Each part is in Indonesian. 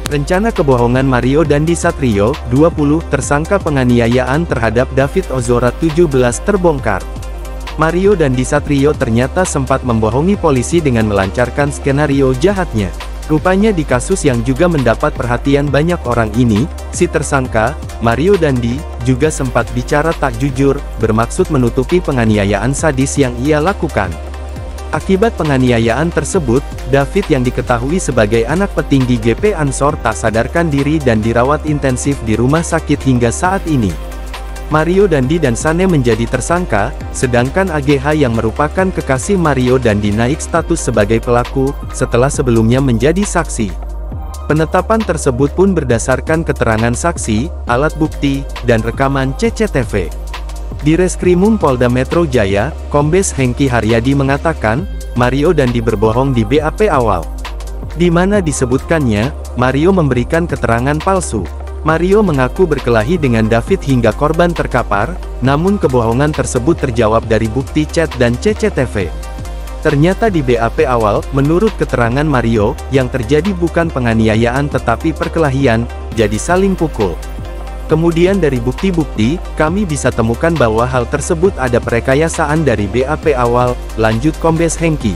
Rencana kebohongan Mario Dandi Satrio, 20, tersangka penganiayaan terhadap David Ozora 17 terbongkar. Mario Dandi Satrio ternyata sempat membohongi polisi dengan melancarkan skenario jahatnya. Rupanya di kasus yang juga mendapat perhatian banyak orang ini, si tersangka, Mario Dandi, juga sempat bicara tak jujur, bermaksud menutupi penganiayaan sadis yang ia lakukan. Akibat penganiayaan tersebut, David yang diketahui sebagai anak petinggi GP Ansor tak sadarkan diri dan dirawat intensif di rumah sakit hingga saat ini. Mario Dandi dan Sane menjadi tersangka, sedangkan AGH yang merupakan kekasih Mario Dandi naik status sebagai pelaku, setelah sebelumnya menjadi saksi. Penetapan tersebut pun berdasarkan keterangan saksi, alat bukti, dan rekaman CCTV. Di Reskrimum Polda Metro Jaya, Kombes Hengki Haryadi mengatakan, Mario Dandi berbohong di BAP awal. Di mana disebutkannya, Mario memberikan keterangan palsu. Mario mengaku berkelahi dengan David hingga korban terkapar, namun kebohongan tersebut terjawab dari bukti chat dan CCTV. Ternyata di BAP awal, menurut keterangan Mario, yang terjadi bukan penganiayaan tetapi perkelahian, jadi saling pukul. Kemudian dari bukti-bukti, kami bisa temukan bahwa hal tersebut ada perekayasaan dari BAP awal, lanjut Kombes Hengki.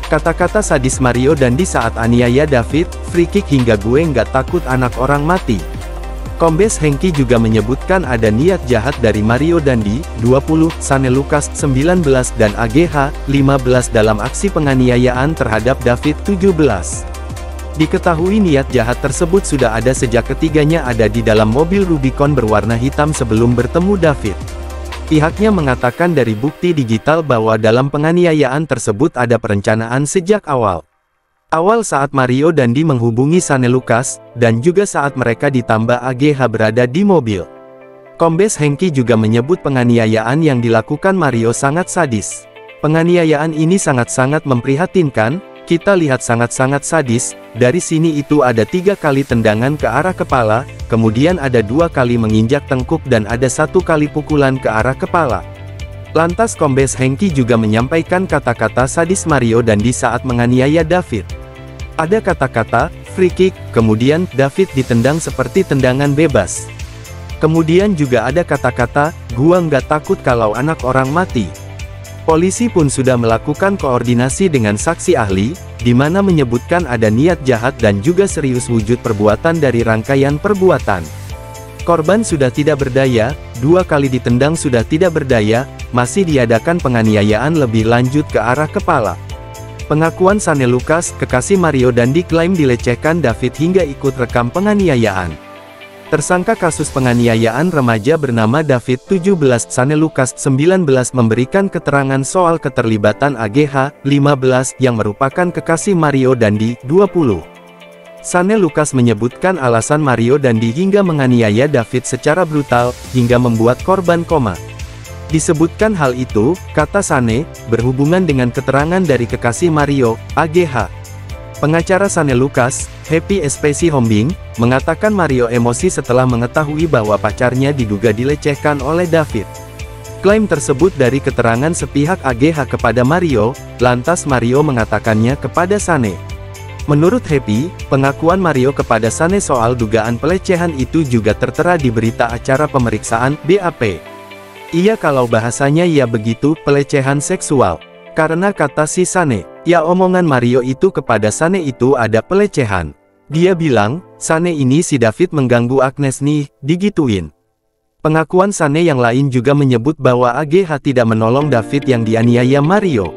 Kata-kata sadis Mario Dandi saat aniaya David, free kick hingga gue nggak takut anak orang mati. Kombes Hengki juga menyebutkan ada niat jahat dari Mario Dandi, 20, Sane Lukas, 19, dan AGH, 15 dalam aksi penganiayaan terhadap David, 17. Diketahui niat jahat tersebut sudah ada sejak ketiganya ada di dalam mobil Rubicon berwarna hitam sebelum bertemu David. Pihaknya mengatakan dari bukti digital bahwa dalam penganiayaan tersebut ada perencanaan sejak awal. Awal saat Mario Dandi menghubungi Sane Lukas, dan juga saat mereka ditambah AGH berada di mobil. Kombes Hengki juga menyebut penganiayaan yang dilakukan Mario sangat sadis. Penganiayaan ini sangat-sangat memprihatinkan, kita lihat sangat-sangat sadis, dari sini itu ada 3 kali tendangan ke arah kepala, kemudian ada 2 kali menginjak tengkuk dan ada 1 kali pukulan ke arah kepala. Lantas Kombes Hengki juga menyampaikan kata-kata sadis Mario Dandi saat menganiaya David. Ada kata-kata, free kick, kemudian, David ditendang seperti tendangan bebas. Kemudian juga ada kata-kata, gua nggak takut kalau anak orang mati. Polisi pun sudah melakukan koordinasi dengan saksi ahli, di mana menyebutkan ada niat jahat dan juga serius wujud perbuatan dari rangkaian perbuatan. Korban sudah tidak berdaya, 2 kali ditendang sudah tidak berdaya, masih diadakan penganiayaan lebih lanjut ke arah kepala. Pengakuan Sane Lukas, kekasih Mario Dandi klaim dilecehkan David hingga ikut rekam penganiayaan. Tersangka kasus penganiayaan remaja bernama David 17, Sane Lukas 19 memberikan keterangan soal keterlibatan AGH 15 yang merupakan kekasih Mario Dandi 20. Sane Lukas menyebutkan alasan Mario Dandi hingga menganiaya David secara brutal, hingga membuat korban koma. Disebutkan hal itu, kata Sane, berhubungan dengan keterangan dari kekasih Mario, AGH. Pengacara Sane Lukas, Happy Espesi Hombing, mengatakan Mario emosi setelah mengetahui bahwa pacarnya diduga dilecehkan oleh David. Klaim tersebut dari keterangan sepihak AGH kepada Mario, lantas Mario mengatakannya kepada Sane. Menurut Happy, pengakuan Mario kepada Sane soal dugaan pelecehan itu juga tertera di berita acara pemeriksaan BAP. Iya, kalau bahasanya ya begitu, pelecehan seksual. Karena kata si Sane, ya omongan Mario itu kepada Sane itu ada pelecehan. Dia bilang, Sane ini si David mengganggu Agnes nih, digituin. Pengakuan Sane yang lain juga menyebut bahwa AGH tidak menolong David yang dianiaya Mario.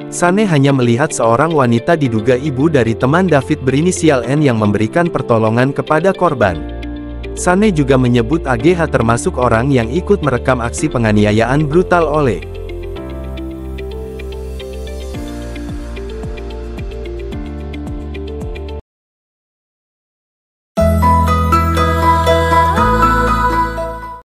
Sane hanya melihat seorang wanita diduga ibu dari teman David berinisial N yang memberikan pertolongan kepada korban. Sane juga menyebut AGH termasuk orang yang ikut merekam aksi penganiayaan brutal oleh